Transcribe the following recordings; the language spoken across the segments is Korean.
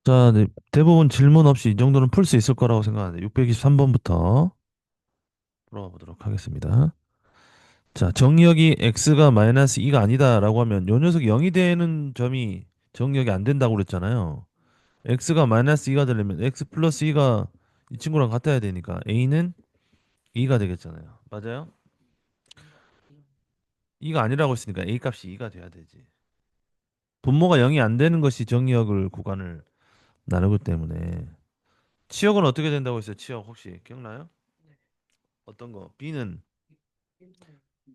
자, 네, 대부분 질문 없이 이 정도는 풀 수 있을 거라고 생각하는데 623번부터 풀어가 보도록 하겠습니다. 자, 정역이 x가 마이너스 2가 아니다라고 하면 요 녀석이 0이 되는 점이 정역이 안 된다고 그랬잖아요. x가 마이너스 2가 되려면 x 플러스 2가 이 친구랑 같아야 되니까 a는 2가 되겠잖아요. 맞아요? 2가 아니라고 했으니까 a 값이 2가 돼야 되지. 분모가 0이 안 되는 것이 정역을 구간을 나누기 때문에 치역은 어떻게 된다고 했어요? 치역 혹시 기억나요? 어떤 거? b는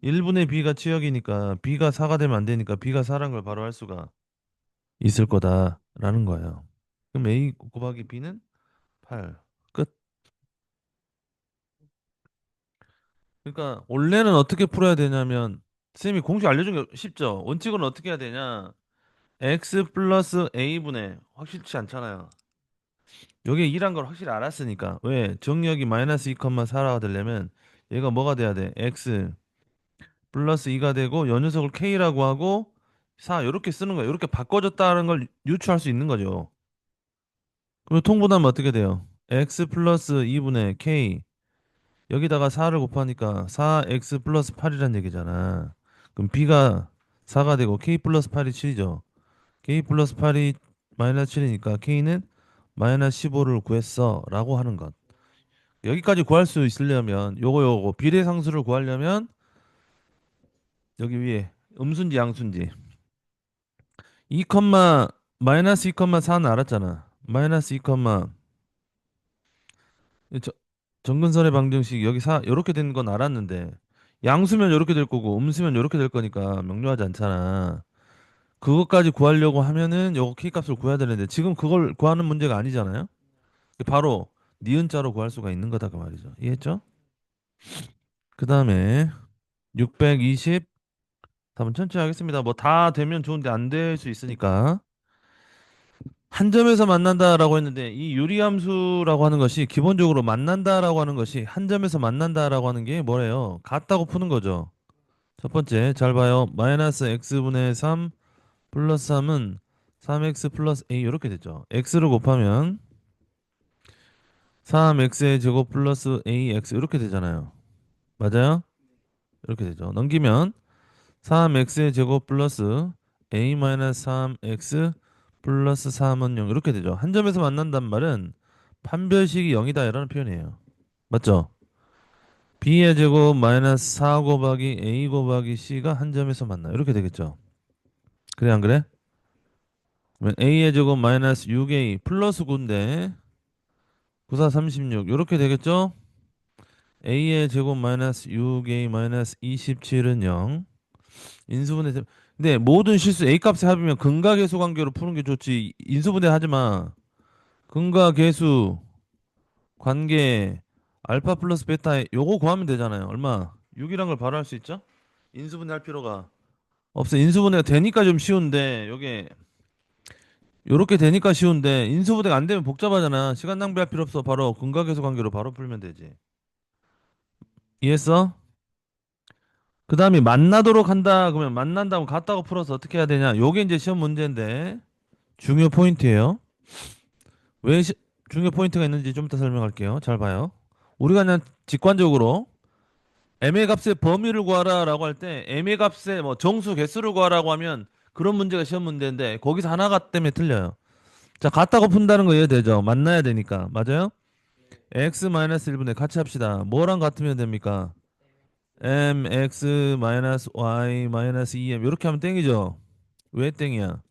1분의 b가 치역이니까 b가 4가 되면 안 되니까 b가 4란 걸 바로 할 수가 있을 거다라는 거예요. 그럼 a 곱하기 b는 8. 끝. 그러니까 원래는 어떻게 풀어야 되냐면 쌤이 공식 알려준 게 쉽죠. 원칙은 어떻게 해야 되냐? x 플러스 a분의 확실치 않잖아요. 여기에 2란 걸 확실히 알았으니까. 왜? 정역이 마이너스 2,4가 되려면 얘가 뭐가 돼야 돼? x 플러스 2가 되고 요 녀석을 k라고 하고 4 이렇게 쓰는 거예요. 이렇게 바꿔줬다는 걸 유추할 수 있는 거죠. 그리고 통분하면 어떻게 돼요? x 플러스 2분의 k 여기다가 4를 곱하니까 4x 플러스 8이란 얘기잖아. 그럼 b가 4가 되고 k 플러스 8이 7이죠. k 플러스 8이 마이너스 7이니까 k는 마이너스 15를 구했어 라고 하는 것. 여기까지 구할 수 있으려면 요거 비례상수를 구하려면 여기 위에 음수인지 양수인지 2, 마이너스 2,4는 알았잖아. 마이너스 2, 저, 정근선의 방정식 여기 요렇게 된 건 알았는데 양수면 요렇게 될 거고 음수면 요렇게 될 거니까 명료하지 않잖아. 그것까지 구하려고 하면은 요거 k값을 구해야 되는데 지금 그걸 구하는 문제가 아니잖아요. 바로 니은자로 구할 수가 있는 거다 그 말이죠. 이해했죠? 그 다음에 620 답은 천천히 하겠습니다. 뭐 다 되면 좋은데 안 될 수 있으니까 한 점에서 만난다라고 했는데 이 유리함수라고 하는 것이 기본적으로 만난다라고 하는 것이 한 점에서 만난다라고 하는 게 뭐래요? 같다고 푸는 거죠. 첫 번째 잘 봐요. 마이너스 x분의 3 플러스 3은 3x 플러스 a 이렇게 되죠. x를 곱하면 3x의 제곱 플러스 ax 이렇게 되잖아요. 맞아요? 이렇게 되죠. 넘기면 3x의 제곱 플러스 a 마이너스 3x 플러스 3은 0 이렇게 되죠. 한 점에서 만난단 말은 판별식이 0이다 이라는 표현이에요. 맞죠? b의 제곱 마이너스 4 곱하기 a 곱하기 c가 한 점에서 만나 이렇게 되겠죠. 그래 안 그래? 그러면 a의 제곱 마이너스 6a 플러스 9인데 9사 36 이렇게 되겠죠? a의 제곱 마이너스 6a 마이너스 27은 0 인수분해 근데 모든 실수 a 값에 합이면 근각계수 관계로 푸는 게 좋지 인수분해 하지 마. 근각계수 관계 알파 플러스 베타 요거 구하면 되잖아요. 얼마? 6이란 걸 바로 할 수 있죠? 인수분해 할 필요가 없어. 인수분해가 되니까 좀 쉬운데 요게 요렇게 되니까 쉬운데 인수분해가 안 되면 복잡하잖아. 시간 낭비할 필요 없어. 바로 근각계수 관계로 바로 풀면 되지. 이해했어? 그 다음에 만나도록 한다 그러면 만난다고 같다고 풀어서 어떻게 해야 되냐? 요게 이제 시험 문제인데 중요 포인트예요. 왜 중요 포인트가 있는지 좀 이따 설명할게요. 잘 봐요. 우리가 그냥 직관적으로 m의 값의 범위를 구하라라고 할 때 m의 값의 뭐 정수 개수를 구하라고 하면 그런 문제가 시험 문제인데 거기서 하나가 때문에 틀려요. 자, 같다고 푼다는 거 이해되죠? 만나야 되니까. 맞아요? x-1분의 같이 합시다. 뭐랑 같으면 됩니까? mx-y-2m 이렇게 하면 땡이죠? 왜 땡이야?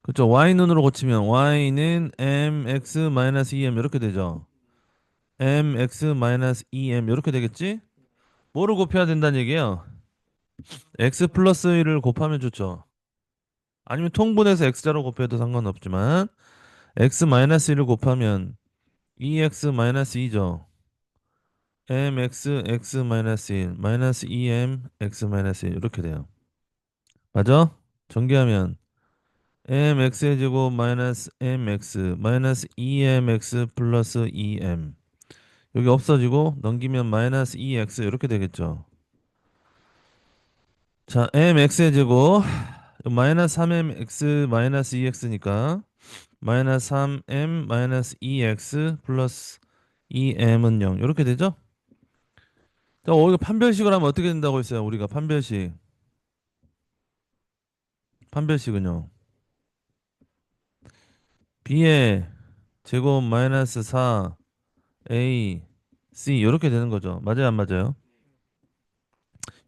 그렇죠. y눈으로 고치면 y는 mx-2m 이렇게 되죠. mx-2m 이렇게 되겠지? 뭐를 곱해야 된다는 얘기예요? x 플러스 1을 곱하면 좋죠. 아니면 통분해서 x자로 곱해도 상관없지만 x 마이너스 1을 곱하면 2x 마이너스 2죠. mx x 마이너스 1 마이너스 2m x 마이너스 1 이렇게 돼요. 맞아? 전개하면 mx의 제곱 마이너스 mx 마이너스 2mx 플러스 2m 여기 없어지고 넘기면 마이너스 2x 이렇게 되겠죠. 자, mx의 제곱 마이너스 3mx 마이너스 2x니까 마이너스 3m 마이너스 2x 플러스 2m은 0 이렇게 되죠? 자, 이거 판별식을 하면 어떻게 된다고 했어요? 우리가 판별식. 판별식은요. b의 제곱 마이너스 4 a c 이렇게 되는 거죠. 맞아요, 안 맞아요?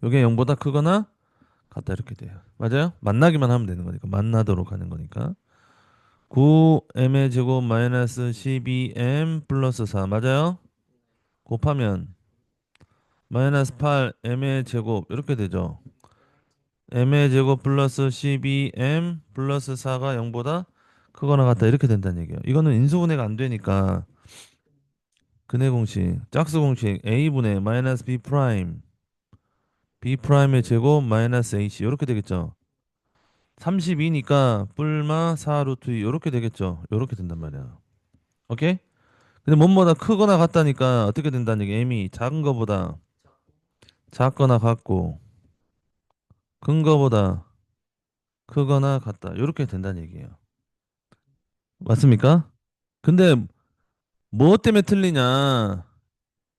이게 0보다 크거나 같다 이렇게 돼요. 맞아요? 만나기만 하면 되는 거니까. 만나도록 하는 거니까. 9m의 제곱 마이너스 12m 플러스 4 맞아요? 곱하면 마이너스 8m의 제곱 이렇게 되죠. m의 제곱 플러스 12m 플러스 4가 0보다 크거나 같다 이렇게 된다는 얘기예요. 이거는 인수분해가 안 되니까 근해 공식, 짝수 공식 a분의 마이너스 b 프라임 b 프라임의 제곱 마이너스 ac 이렇게 되겠죠. 32니까 뿔마 4 루트 2 이렇게 되겠죠. 이렇게 된단 말이야. 오케이? 근데 뭐보다 크거나 같다니까 어떻게 된다는 얘기. m이 작은 거보다 작거나 같고 큰 거보다 크거나 같다. 이렇게 된다는 얘기예요. 맞습니까? 근데 뭐 때문에 틀리냐?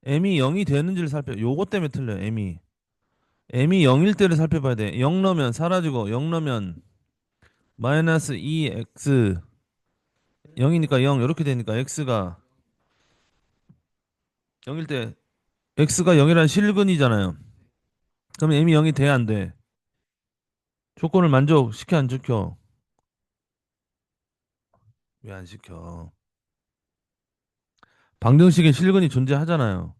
m이 0이 되는지를 요거 때문에 틀려요. m이 0일 때를 살펴봐야 돼. 0 넣으면 사라지고 0 넣으면 마이너스 2x 0이니까 0 이렇게 되니까 x가 0일 때 x가 0이라는 실근이잖아요. 그럼 m이 0이 돼야 안 돼. 조건을 만족시켜 안 시켜? 왜 안 시켜? 방정식에 실근이 존재하잖아요.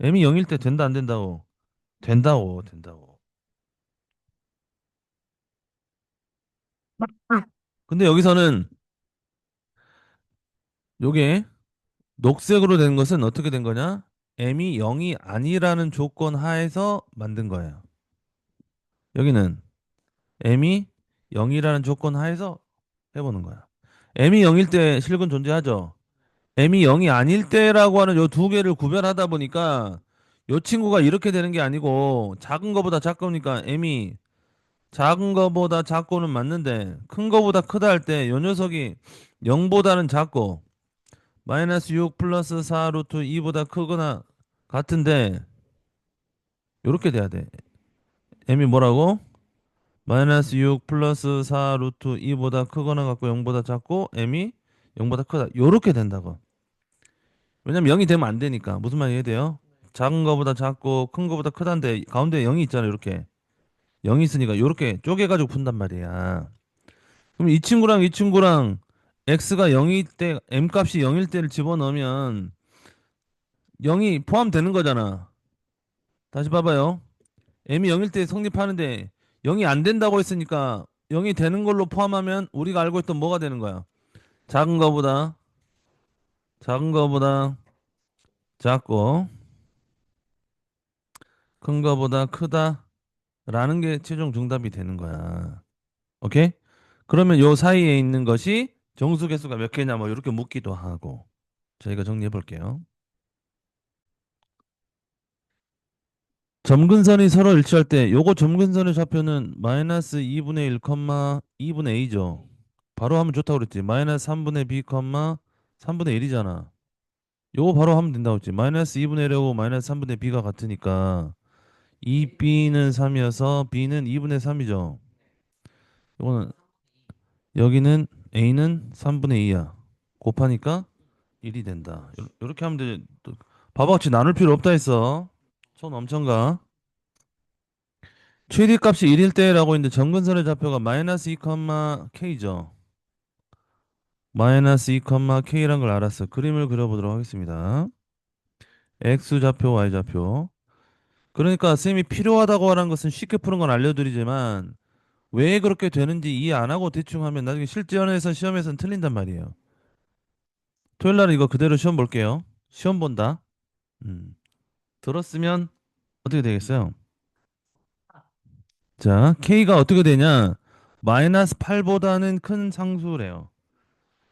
m이 0일 때 된다 안 된다고? 된다고. 근데 여기서는 요게 녹색으로 된 것은 어떻게 된 거냐? m이 0이 아니라는 조건 하에서 만든 거예요. 여기는 m이 0이라는 조건 하에서 해보는 거야. m이 0일 때 실근 존재하죠. m이 0이 아닐 때라고 하는 요 두 개를 구별하다 보니까 요 친구가 이렇게 되는 게 아니고 작은 거보다 작으니까 m이 작은 거보다 작고는 맞는데 큰 거보다 크다 할 때 요 녀석이 0보다는 작고 마이너스 6 플러스 4 루트 2보다 크거나 같은데 요렇게 돼야 돼. m이 뭐라고? 마이너스 6 플러스 4 루트 2보다 크거나 같고 0보다 작고 m이 0보다 크다. 요렇게 된다고. 왜냐면 0이 되면 안 되니까. 무슨 말이 이해돼요? 작은 거보다 작고 큰 거보다 크다는데 가운데 0이 있잖아요. 이렇게. 0이 있으니까 요렇게 쪼개가지고 푼단 말이야. 그럼 이 친구랑 x가 0일 때 m 값이 0일 때를 집어넣으면 0이 포함되는 거잖아. 다시 봐봐요. m이 0일 때 성립하는데 0이 안 된다고 했으니까 0이 되는 걸로 포함하면 우리가 알고 있던 뭐가 되는 거야? 작은 거보다 작은 거보다 작고 큰 거보다 크다라는 게 최종 정답이 되는 거야. 오케이? 그러면 요 사이에 있는 것이 정수 개수가 몇 개냐 뭐 이렇게 묻기도 하고 저희가 정리해 볼게요. 점근선이 서로 일치할 때 요거 점근선의 좌표는 마이너스 2분의 1, 2분의 a죠. 바로 하면 좋다고 그랬지. 마이너스 3분의 b, 3분의 1이잖아. 요거 바로 하면 된다고 했지. 마이너스 2분의 1하고 마이너스 3분의 b가 같으니까 2b는 3이어서 b는 2분의 3이죠. 요거는 여기는 a는 3분의 2야. 곱하니까 1이 된다. 요렇게 하면 돼. 바보같이 나눌 필요 없다 했어. 손 엄청 가. 최대값이 1일 때라고 했는데 점근선의 좌표가 마이너스 2, k죠. 마이너스 2, k란 걸 알았어. 그림을 그려보도록 하겠습니다. x좌표, y좌표. 그러니까 쌤이 필요하다고 하는 것은 쉽게 푸는 건 알려드리지만 왜 그렇게 되는지 이해 안 하고 대충 하면 나중에 실전에서 시험에서는 틀린단 말이에요. 토요일 날은 이거 그대로 시험 볼게요. 시험 본다. 음. 들었으면 어떻게 되겠어요? 자, k가 어떻게 되냐? 마이너스 8보다는 큰 상수래요.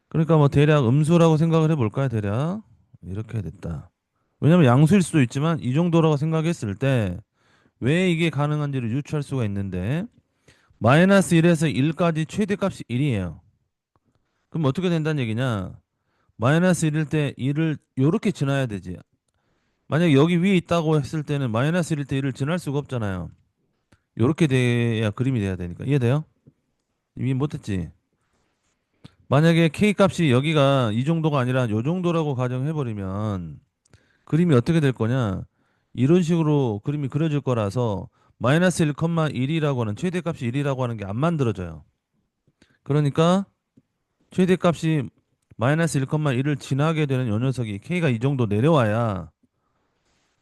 그러니까 뭐 대략 음수라고 생각을 해볼까요? 대략 이렇게 됐다. 왜냐면 양수일 수도 있지만 이 정도라고 생각했을 때 왜 이게 가능한지를 유추할 수가 있는데 마이너스 1에서 1까지 최대값이 1이에요. 그럼 어떻게 된다는 얘기냐? 마이너스 1일 때 1을 요렇게 지나야 되지. 만약에 여기 위에 있다고 했을 때는 마이너스 1일 때 1을 지날 수가 없잖아요. 요렇게 돼야 그림이 돼야 되니까. 이해돼요? 이해 못했지? 만약에 K 값이 여기가 이 정도가 아니라 요 정도라고 가정해버리면 그림이 어떻게 될 거냐? 이런 식으로 그림이 그려질 거라서 마이너스 1,1이라고 하는 최대값이 1이라고 하는 게 안 만들어져요. 그러니까 최대값이 마이너스 1,1을 지나게 되는 요 녀석이 K가 이 정도 내려와야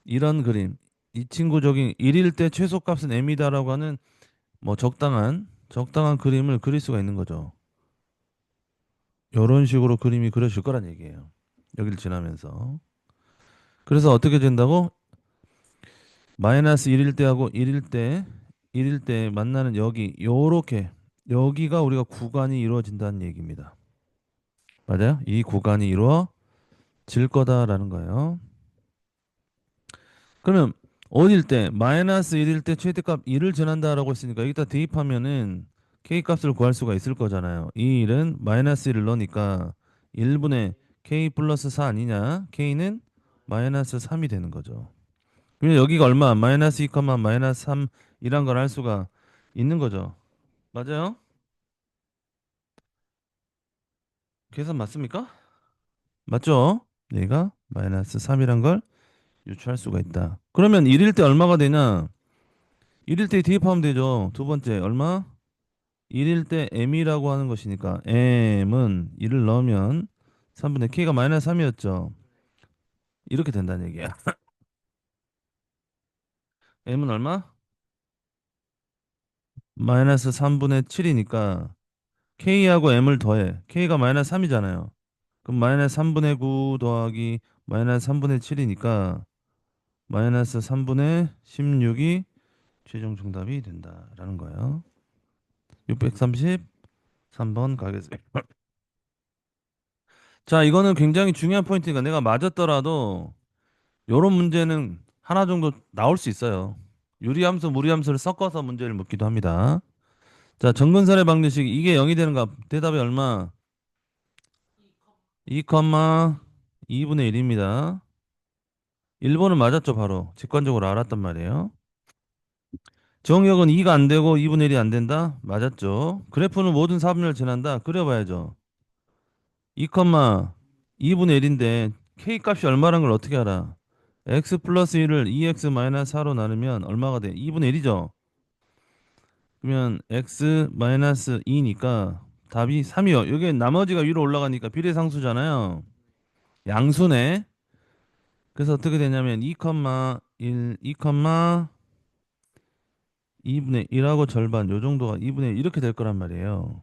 이런 그림, 이 친구적인 1일 때 최소값은 M이다라고 하는 뭐 적당한 그림을 그릴 수가 있는 거죠. 요런 식으로 그림이 그려질 거란 얘기예요. 여기를 지나면서. 그래서 어떻게 된다고? 마이너스 1일 때하고 1일 때 만나는 여기 요렇게 여기가 우리가 구간이 이루어진다는 얘기입니다. 맞아요? 이 구간이 이루어질 거다라는 거예요. 그러면 어딜 때 마이너스 1일 때 최대값 1을 지난다라고 했으니까 여기다 대입하면은 k 값을 구할 수가 있을 거잖아요. 이 1은 마이너스 1을 넣으니까 1분의 k 플러스 4 아니냐? k는 마이너스 3이 되는 거죠. 그러면 여기가 얼마? 마이너스 2, 마이너스 3이란 걸 알 수가 있는 거죠. 맞아요? 계산 맞습니까? 맞죠? 얘가 마이너스 3이란 걸 유추할 수가 있다. 그러면 1일 때 얼마가 되냐? 1일 때 대입하면 되죠. 두 번째 얼마? 1일 때 m이라고 하는 것이니까 m은 1을 넣으면 3분의 k가 마이너스 3이었죠. 이렇게 된다는 얘기야. m은 얼마? 마이너스 3분의 7이니까 k하고 m을 더해. k가 마이너스 3이잖아요. 그럼 마이너스 3분의 9 더하기 마이너스 3분의 7이니까 마이너스 3분의 16이 최종 정답이 된다라는 거예요. 633번 가겠습니다. 자, 이거는 굉장히 중요한 포인트니까 내가 맞았더라도 요런 문제는 하나 정도 나올 수 있어요. 유리함수, 무리함수를 섞어서 문제를 묻기도 합니다. 자, 정근선의 방정식 이게 0이 되는 값. 대답이 얼마? 2, 2분의 1입니다. 1번은 맞았죠, 바로. 직관적으로 알았단 말이에요. 정역은 2가 안 되고 2분의 1이 안 된다? 맞았죠. 그래프는 모든 사분면을 지난다? 그려봐야죠. 2, 2분의 1인데 k 값이 얼마란 걸 어떻게 알아? x 플러스 1을 2x 마이너스 4로 나누면 얼마가 돼? 2분의 1이죠. 그러면 x 마이너스 2니까 답이 3이요. 여기 나머지가 위로 올라가니까 비례상수잖아요. 양수네. 그래서 어떻게 되냐면 2, 1, 2, 2분의 1하고 절반 요 정도가 2분의 1 이렇게 될 거란 말이에요.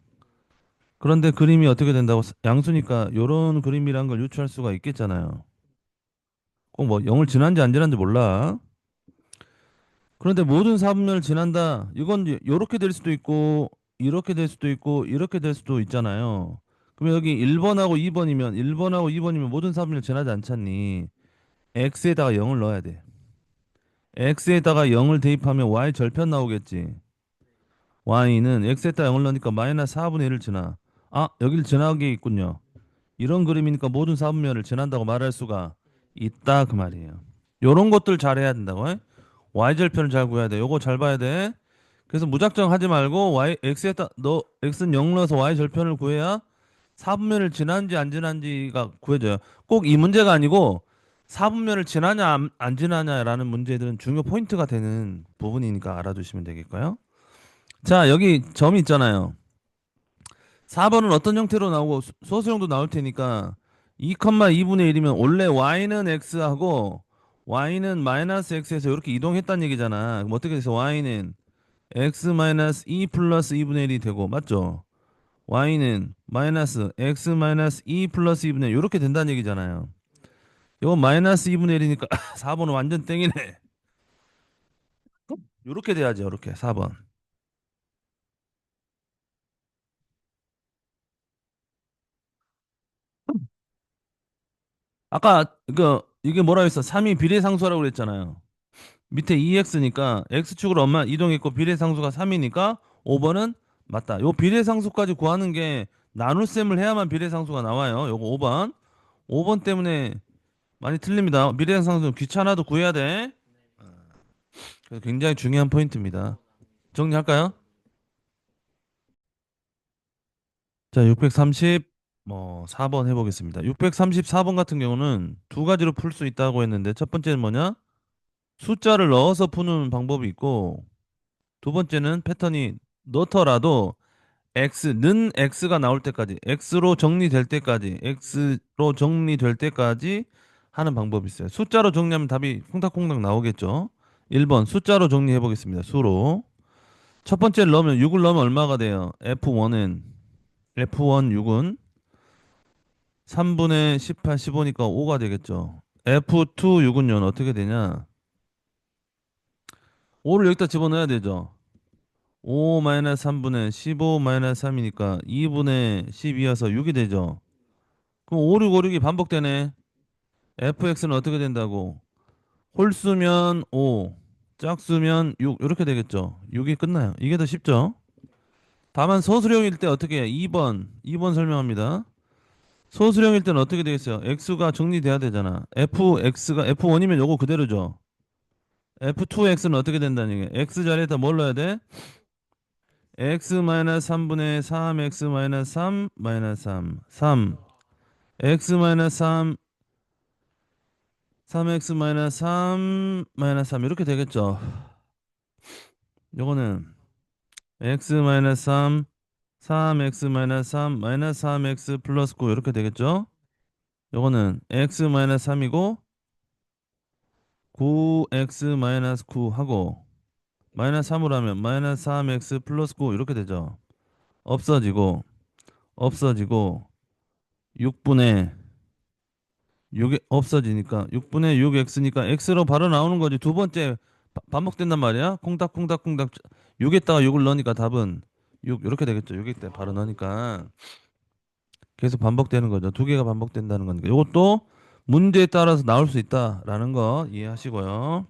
그런데 그림이 어떻게 된다고? 양수니까 요런 그림이란 걸 유추할 수가 있겠잖아요. 꼭 뭐 0을 지난지 안 지난지 몰라. 그런데 모든 사분면을 지난다. 이건 이제 요렇게 될 수도 있고 이렇게 될 수도 있고 이렇게 될 수도 있잖아요. 그러면 여기 1번하고 2번이면 1번하고 2번이면 모든 사분면을 지나지 않잖니. x에다가 0을 넣어야 돼. x에다가 0을 대입하면 y 절편 나오겠지. y는 x에다가 0을 넣으니까 마이너스 4분의 1을 지나. 아, 여기를 지나게 있군요. 이런 그림이니까 모든 사분면을 지난다고 말할 수가 있다 그 말이에요. 요런 것들 잘해야 된다고. y절편을 잘 구해야 돼. 요거 잘 봐야 돼. 그래서 무작정 하지 말고 x에다 너 x는 0 넣어서 y절편을 구해야 사분면을 지난지 안 지난지가 구해져요. 꼭 이 문제가 아니고 사분면을 지나냐 안 지나냐라는 문제들은 중요 포인트가 되는 부분이니까 알아두시면 되겠고요. 자, 여기 점이 있잖아요. 4번은 어떤 형태로 나오고 소수형도 나올 테니까 2,2분의 1이면 원래 y는 x하고 y는 마이너스 x에서 이렇게 이동했다는 얘기잖아. 그럼 어떻게 돼서 y는 x 마이너스 2 플러스 2분의 1이 되고 맞죠? y는 마이너스 x 마이너스 2 플러스 2분의 1 이렇게 된다는 얘기잖아요. 이건 마이너스 2분의 1이니까 4번은 완전 땡이네. 이렇게 돼야죠. 이렇게 4번. 아까 그 이게 뭐라 했어? 3이 비례상수라고 그랬잖아요. 밑에 2x니까 x축으로 엄마 이동했고 비례상수가 3이니까 5번은 맞다. 요 비례상수까지 구하는 게 나눗셈을 해야만 비례상수가 나와요. 요거 5번. 5번 때문에 많이 틀립니다. 비례상수 귀찮아도 구해야 돼. 그래서 굉장히 중요한 포인트입니다. 정리할까요? 자, 630, 4번 해보겠습니다. 634번 같은 경우는 두 가지로 풀 수 있다고 했는데, 첫 번째는 뭐냐? 숫자를 넣어서 푸는 방법이 있고, 두 번째는 패턴이 넣더라도 는 x가 나올 때까지, x로 정리될 때까지 하는 방법이 있어요. 숫자로 정리하면 답이 콩닥콩닥 나오겠죠? 1번 숫자로 정리해 보겠습니다. 수로. 첫 번째를 넣으면 6을 넣으면 얼마가 돼요? F1 6은 3분의 18, 15니까 5가 되겠죠. F2 6은요, 어떻게 되냐? 5를 여기다 집어넣어야 되죠. 5 마이너스 3분의 15 마이너스 3이니까 2분의 12여서 6이 되죠. 그럼 5, 6, 5, 6이 반복되네. fx는 어떻게 된다고? 홀수면 5, 짝수면 6 이렇게 되겠죠. 6이 끝나요. 이게 더 쉽죠? 다만 소수령일 때 어떻게 해? 2번 설명합니다. 소수령일 때는 어떻게 되겠어요? x가 정리돼야 되잖아. fx가 f1이면 요거 그대로죠. f2x는 어떻게 된다는 얘기야? x 자리에다 뭘 넣어야 돼? x 마이너스 3분의 3x 마이너스 3 마이너스 3 x 마이너스 3x 마이너스 3 이렇게 되겠죠. 요거는 x 마이너스 3 3x 마이너스 3 마이너스 3x 플러스 9 이렇게 되겠죠. 요거는 x 마이너스 3이고 9x 마이너스 9 하고 마이너스 3으로 하면 마이너스 3x 플러스 9 이렇게 되죠. 없어지고 6분의 6이 없어지니까 6분의 6x니까 x로 바로 나오는 거지. 두 번째 반복된단 말이야. 콩닥콩닥콩닥 6에다가 6을 넣으니까 답은 6 이렇게 되겠죠. 6에다 바로 넣으니까 계속 반복되는 거죠. 두 개가 반복된다는 거니까. 이것도 문제에 따라서 나올 수 있다라는 거 이해하시고요.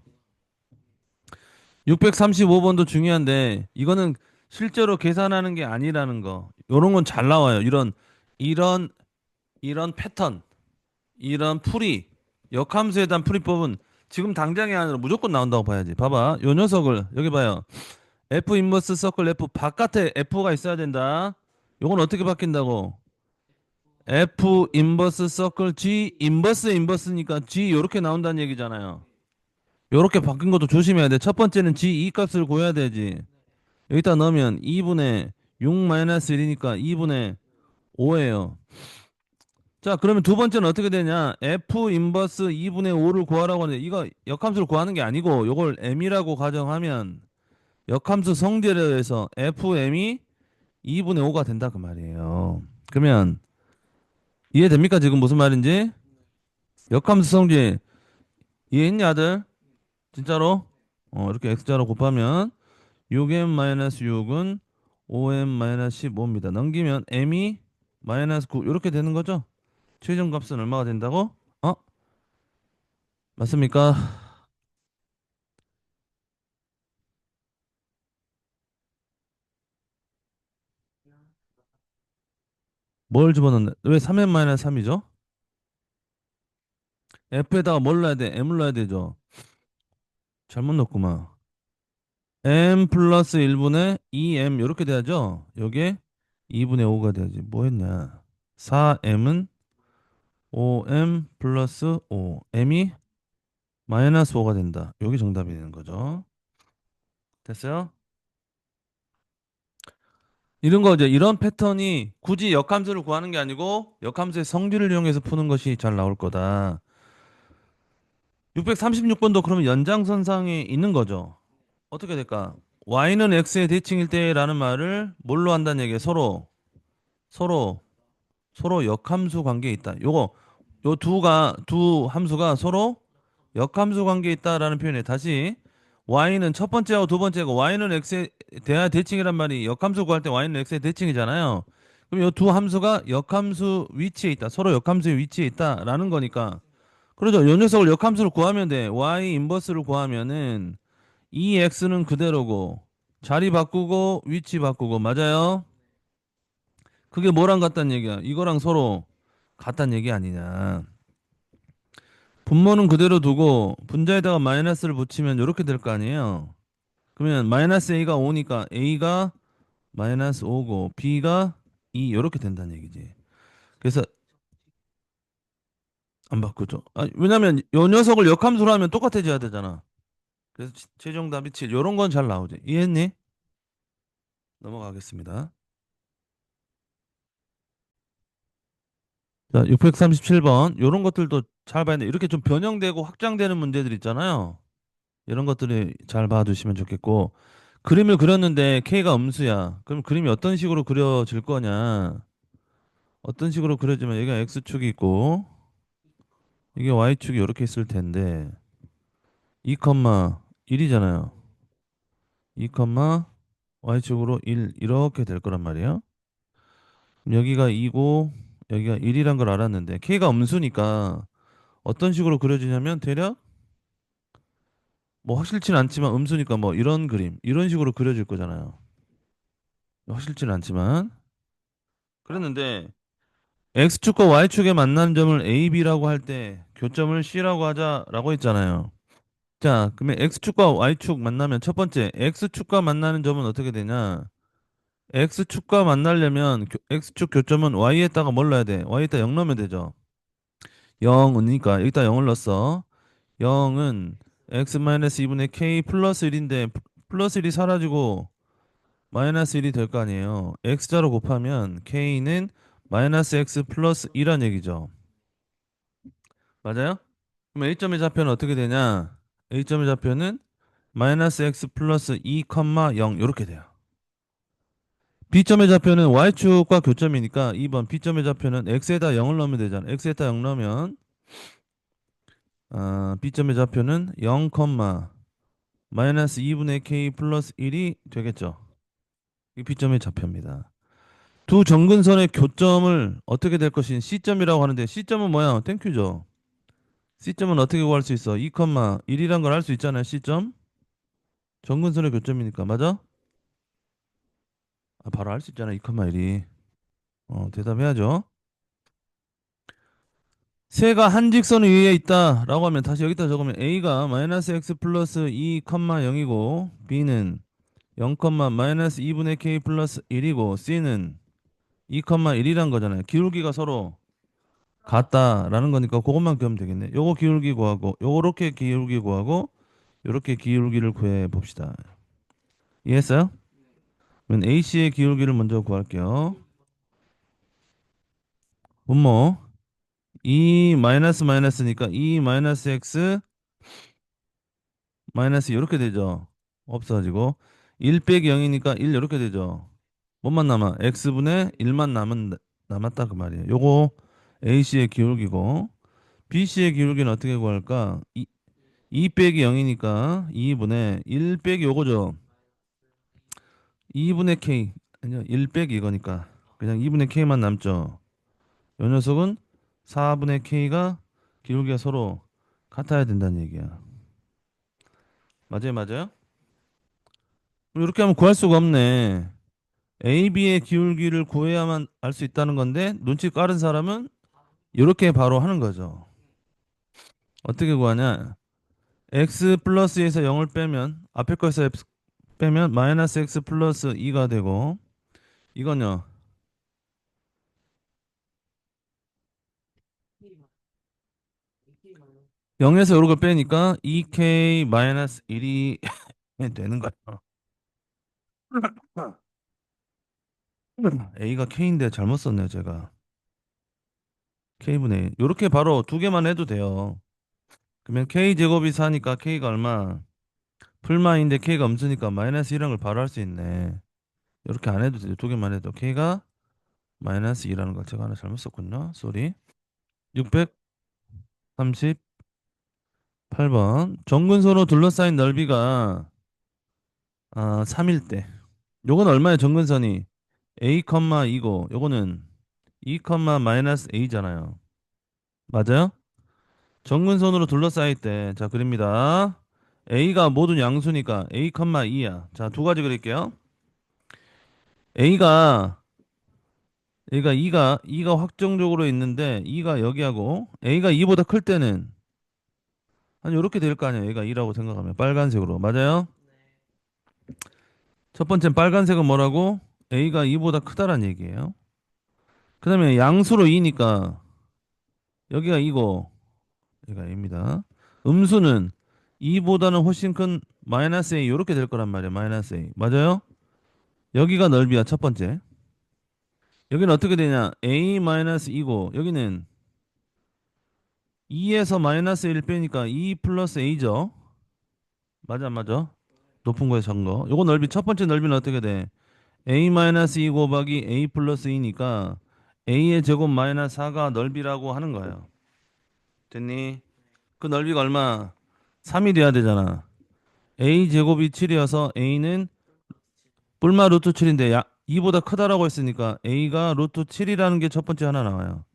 635번도 중요한데 이거는 실제로 계산하는 게 아니라는 거. 요런 건 잘 나와요. 이런 이런 패턴, 이런 풀이, 역함수에 대한 풀이법은 지금 당장이 아니라 무조건 나온다고 봐야지. 봐봐. 요 녀석을 여기 봐요. F 인버스 서클 F 바깥에 F가 있어야 된다. 요건 어떻게 바뀐다고? F 인버스 서클 G 인버스니까 G 요렇게 나온다는 얘기잖아요. 요렇게 바뀐 것도 조심해야 돼. 첫 번째는 G 이 값을 구해야 되지. 여기다 넣으면 2분의 6 마이너스 1이니까 2분의 5예요. 자, 그러면 두 번째는 어떻게 되냐? F 인버스 2분의 5를 구하라고 하는데 이거 역함수를 구하는 게 아니고 요걸 M이라고 가정하면 역함수 성질에 의해서 FM이 2분의 5가 된다 그 말이에요. 그러면 이해됩니까? 지금 무슨 말인지? 역함수 성질 이해했냐, 아들? 진짜로? 이렇게 X자로 곱하면 6M-6은 5M-15입니다. 넘기면 M이 마이너스 9 이렇게 되는 거죠? 최종값은 얼마가 된다고? 어? 맞습니까? 뭘 집어넣는? 왜 3M-3이죠? F에다가 뭘 넣어야 돼? M을 넣어야 되죠? 잘못 넣었구만. M 플러스 1분의 2M 이렇게 돼야죠? 여기에 2분의 5가 돼야지. 뭐 했냐? 4M은 5M 플러스 5. M이 마이너스 5가 된다. 여기 정답이 되는 거죠. 됐어요? 이런 거죠. 이런 패턴이 굳이 역함수를 구하는 게 아니고 역함수의 성질을 이용해서 푸는 것이 잘 나올 거다. 636번도 그러면 연장선상에 있는 거죠. 어떻게 될까? y는 x의 대칭일 때라는 말을 뭘로 한다는 얘기예요? 서로 서로 역함수 관계에 있다. 요 두 함수가 서로 역함수 관계에 있다라는 표현에 다시 y는 첫 번째하고 두 번째고 y는 x의 대하 대칭이란 말이 역함수 구할 때 y는 x의 대칭이잖아요. 그럼 요 두 함수가 역함수 위치에 있다. 서로 역함수의 위치에 있다라는 거니까. 그러죠. 요 녀석을 역함수를 구하면 돼. y 인버스를 구하면은 이 x는 그대로고 자리 바꾸고 위치 바꾸고 맞아요? 그게 뭐랑 같다는 얘기야? 이거랑 서로 같다는 얘기 아니냐? 분모는 그대로 두고 분자에다가 마이너스를 붙이면 이렇게 될 거 아니에요? 그러면 마이너스 a가 5니까 a가 마이너스 5고 b가 2 이렇게 된다는 얘기지. 그래서 안 바꾸죠. 아, 왜냐면 요 녀석을 역함수로 하면 똑같아져야 되잖아. 그래서 최종 답이 7. 요런 건 잘 나오지. 이해했니? 넘어가겠습니다. 자, 637번. 요런 것들도 잘 봐야 돼. 이렇게 좀 변형되고 확장되는 문제들 있잖아요. 이런 것들이 잘 봐두시면 좋겠고. 그림을 그렸는데 K가 음수야. 그럼 그림이 어떤 식으로 그려질 거냐? 어떤 식으로 그려지면 여기가 X축이 있고 이게 Y축이 이렇게 있을 텐데 2, 1이잖아요. 2, Y축으로 1 이렇게 될 거란 말이에요. 그럼 여기가 2고 여기가 1이란 걸 알았는데 K가 음수니까 어떤 식으로 그려지냐면 대략 뭐 확실치는 않지만 음수니까 뭐 이런 그림 이런 식으로 그려질 거잖아요. 확실치는 않지만 그랬는데 X축과 Y축의 만나는 점을 A, B라고 할 때 교점을 C라고 하자라고 했잖아요. 자, 그러면 X축과 Y축 만나면 첫 번째 X축과 만나는 점은 어떻게 되냐? X축과 만나려면 X축 교점은 Y에다가 뭘 넣어야 돼? Y에다 0 넣으면 되죠. 0은니까 여기다 0을 넣었어. 0은 X-2분의 K 플러스 1인데 플러스 1이 사라지고 마이너스 1이 될 거 아니에요. X자로 곱하면 K는 마이너스 X 플러스 2란 얘기죠. 맞아요? 그럼 A점의 좌표는 어떻게 되냐? A점의 좌표는 마이너스 x 플러스 2, 0 이렇게 돼요. B점의 좌표는 y축과 교점이니까 2번 B점의 좌표는 x에다 0을 넣으면 되잖아. x에다 0 넣으면 B점의 좌표는 0, 마이너스 2분의 k 플러스 1이 되겠죠. 이 B점의 좌표입니다. 두 점근선의 교점을 어떻게 될 것인 C점이라고 하는데 C점은 뭐야? 땡큐죠. C점은 어떻게 구할 수 있어? 2, 1이란 걸 알 수 있잖아요. C점. 점근선의 교점이니까 맞아? 바로 알 수 있잖아. 2, 1이. 대답해야죠. 세가 한 직선 위에 있다라고 하면 다시 여기다 적으면 A가 마이너스 x 플러스 2, 0이고 B는 0, 마이너스 2분의 k 플러스 1이고 C는 2, 1이란 거잖아요. 기울기가 서로 같다라는 거니까 그것만 구하면 되겠네. 요거 기울기 구하고 요렇게 기울기 구하고 요렇게 기울기를 구해 봅시다. 이해했어요? 그러면 AC의 기울기를 먼저 구할게요. 분모 2 마이너스 마이너스니까 2 마이너스 x 마이너스 이렇게 되죠. 없어지고 1 빼기 0이니까 1 이렇게 되죠. 뭐만 남아? x분의 1만 남았다 그 말이에요. 요거 AC의 기울기고 BC의 기울기는 어떻게 구할까? 2 빼기 0이니까 2분의 1 빼기 요거죠. 2분의 K 아니요 1 빼기 이거니까 그냥 2분의 K만 남죠. 요 녀석은 4분의 K가 기울기가 서로 같아야 된다는 얘기야. 맞아요, 맞아요? 이렇게 하면 구할 수가 없네. AB의 기울기를 구해야만 알 수 있다는 건데 눈치 빠른 사람은 이렇게 바로 하는 거죠. 어떻게 구하냐? x 플러스에서 0을 빼면 앞에 거에서 x 빼면 마이너스 x 플러스 2가 되고 이건요. 0에서 요렇게 빼니까 2k 마이너스 1이 되는 거예요. A가 K인데 잘못 썼네요, 제가. K분의 요렇게 바로 두 개만 해도 돼요. 그러면 K 제곱이 4니까 K가 얼마? 풀마인데 K가 없으니까 마이너스 1이라는 걸 바로 할 수 있네. 이렇게 안 해도 돼요. 두 개만 해도 K가 마이너스 2라는 걸 제가 하나 잘못 썼군요. 쏘리. 638번. 정근선으로 둘러싸인 넓이가 3일 때. 요건 얼마예요? 정근선이 A, 2고 요거는 2, 마이너스 A잖아요. 맞아요? 정근선으로 둘러싸일 때. 자, 그립니다. A가 모든 양수니까 A, 2야. 자, 두 가지 그릴게요. A가 A가 확정적으로 있는데 2가 여기하고 A가 2보다 클 때는 한 이렇게 될 거 아니에요. A가 2라고 생각하면 빨간색으로. 맞아요? 첫 번째 빨간색은 뭐라고? A가 2보다 크다란 얘기예요. 그다음에 양수로 2니까 여기가 2고 여기가 A입니다. 음수는 2보다는 훨씬 큰 마이너스 A 이렇게 될 거란 말이에요. 마이너스 A. 맞아요? 여기가 넓이야. 첫 번째. 여기는 어떻게 되냐? A 마이너스 2고 여기는 2에서 마이너스 1 빼니까 2 플러스 A죠. 맞아, 안 맞아. 높은 거에 작은 거. 요거 넓이 첫 번째 넓이는 어떻게 돼? A 마이너스 2 곱하기 A 플러스 2니까 A의 제곱 마이너스 4가 넓이라고 하는 거예요. 됐니? 그 넓이가 얼마? 3이 돼야 되잖아. A 제곱이 7이어서 A는 뿔마 루트 7인데 2보다 크다라고 했으니까 A가 루트 7이라는 게 첫 번째 하나 나와요.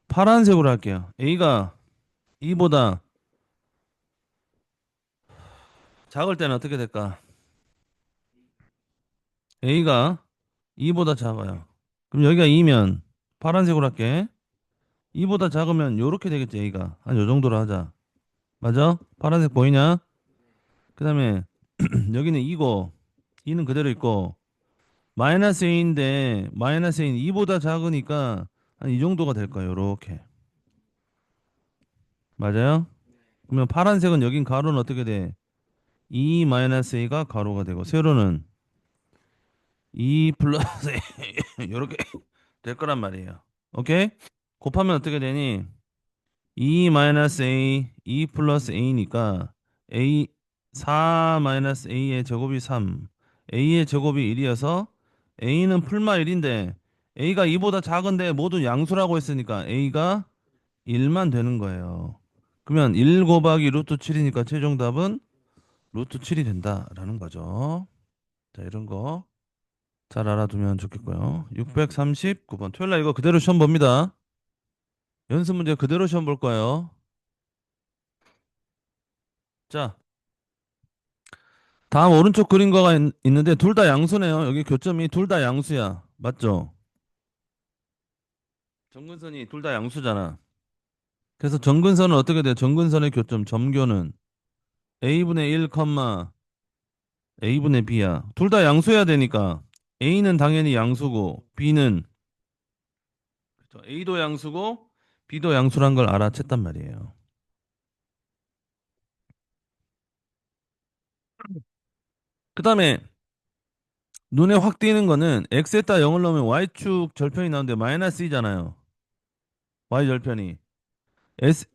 파란색으로 할게요. A가 2보다 작을 때는 어떻게 될까? A가 2보다 작아요. 그럼 여기가 2면 파란색으로 할게. 2보다 작으면 요렇게 되겠지, A가. 한 요 정도로 하자. 맞아? 파란색 보이냐? 그 다음에 여기는 2고 2는 그대로 있고 마이너스 A인데 마이너스 A는 2보다 작으니까 한 이 정도가 될 거예요. 요렇게. 맞아요? 그러면 파란색은 여긴 가로는 어떻게 돼? 2 마이너스 A가 가로가 되고 세로는 2 플러스 A 요렇게 될 거란 말이에요. 오케이? 곱하면 어떻게 되니? 2 마이너스 A, 2 플러스 A니까 A 4 마이너스 A의 제곱이 3, A의 제곱이 1이어서 A는 풀마 1인데 A가 2보다 작은데 모두 양수라고 했으니까 A가 1만 되는 거예요. 그러면 1 곱하기 루트 7이니까 최종 답은 루트 7이 된다라는 거죠. 자, 이런 거 잘 알아두면 좋겠고요. 639번. 토요일 날 이거 그대로 시험 봅니다. 연습 문제 그대로 시험 볼 거예요. 자, 다음 오른쪽 그린 거가 있는데 둘 다 양수네요. 여기 교점이 둘 다 양수야. 맞죠? 정근선이 둘 다 양수잖아. 그래서 정근선은 어떻게 돼? 정근선의 교점, 점교는 a분의 1, a분의 b야. 둘 다 양수여야 되니까 a는 당연히 양수고 b는 그쵸? a도 양수고 b도 양수란 걸 알아챘단 말이에요. 그 다음에 눈에 확 띄는 거는 x에다 0을 넣으면 y축 절편이 나오는데 마이너스 2잖아요. y 절편이. S,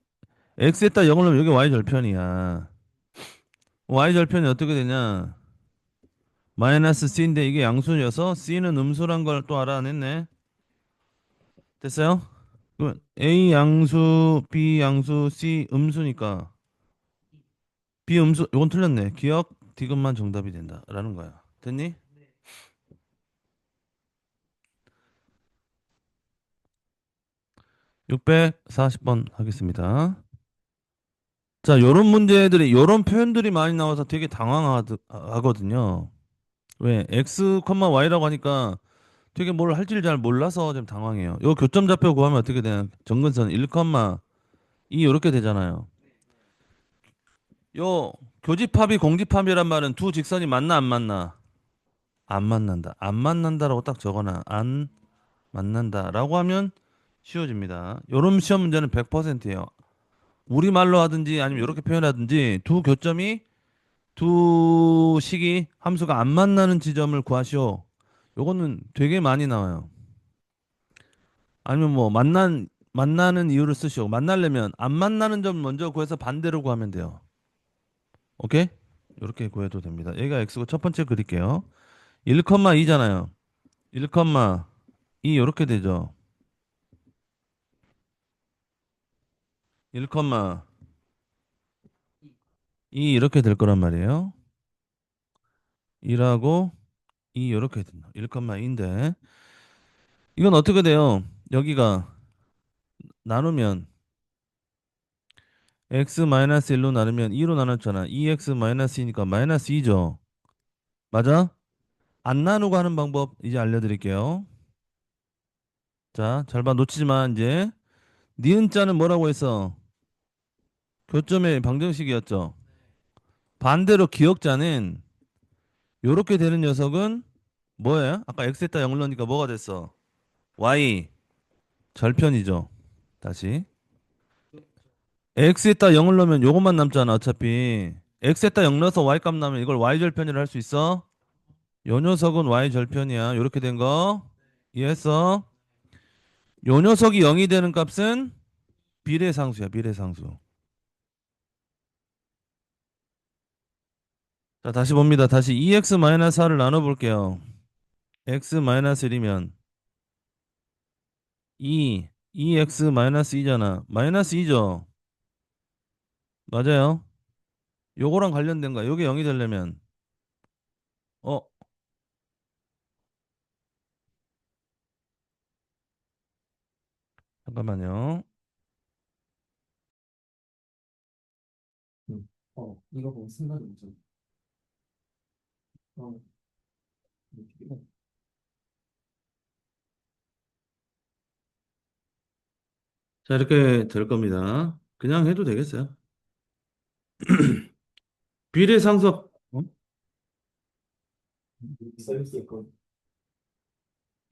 x에다 0을 넣으면 여기 y 절편이야. y 절편이 어떻게 되냐? 마이너스 c인데 이게 양수여서 c는 음수란 걸 또 알아냈네. 됐어요? 그럼 a 양수, b 양수, c 음수니까 b 음수 이건 틀렸네. 기억 디귿만 정답이 된다라는 거야. 됐니? 640번 하겠습니다. 자, 요런 문제들이 요런 표현들이 많이 나와서 되게 당황하거든요. 왜 x, y라고 하니까 되게 뭘 할지를 잘 몰라서 좀 당황해요. 요 교점 좌표 구하면 어떻게 되냐? 정근선 1, 2 이렇게 되잖아요. 요 교집합이 공집합이란 말은 두 직선이 만나 안 만나? 안 만난다. 안 만난다라고 딱 적어놔. 안 만난다라고 하면 쉬워집니다. 요런 시험 문제는 100%예요. 우리말로 하든지 아니면 이렇게 표현하든지 두 교점이 두 식이 함수가 안 만나는 지점을 구하시오. 요거는 되게 많이 나와요. 아니면 뭐 만나는 이유를 쓰시오. 만나려면 안 만나는 점 먼저 구해서 반대로 구하면 돼요. 오케이? 이렇게 구해도 됩니다. 얘가 x고 첫 번째 그릴게요. 1,2잖아요. 1,2 이렇게 되죠. 1,2 이렇게 될 거란 말이에요. 1하고 2 이렇게 된다. 1,2인데 이건 어떻게 돼요? 여기가 나누면 x 마이너스 1로 나누면 2로 나눴잖아. 2x 마이너스 2니까 마이너스 2죠. 맞아? 안 나누고 하는 방법 이제 알려드릴게요. 자, 잘 봐. 놓치지 마, 이제. 니은자는 뭐라고 했어? 교점의 방정식이었죠. 반대로 기억자는 요렇게 되는 녀석은 뭐예요? 아까 x에다 0을 넣으니까 뭐가 됐어? y 절편이죠. 다시. x에다 0을 넣으면 요것만 남잖아, 어차피. x에다 0 넣어서 y 값 나면 이걸 y 절편이라 할 수 있어? 요 녀석은 y 절편이야. 요렇게 된 거. 이해했어? 요 녀석이 0이 되는 값은 비례상수야, 비례상수. 자, 다시 봅니다. 다시 2x-4를 나눠볼게요. x-1이면 2x-2잖아. 마이너스 2죠. 맞아요. 요거랑 관련된 거야. 요게 0이 되려면 어, 잠깐만요. 이거 보고 생각이 나죠. 어, 자, 이렇게 될 겁니다. 그냥 해도 되겠어요. 비례상수 어? 써있을 거.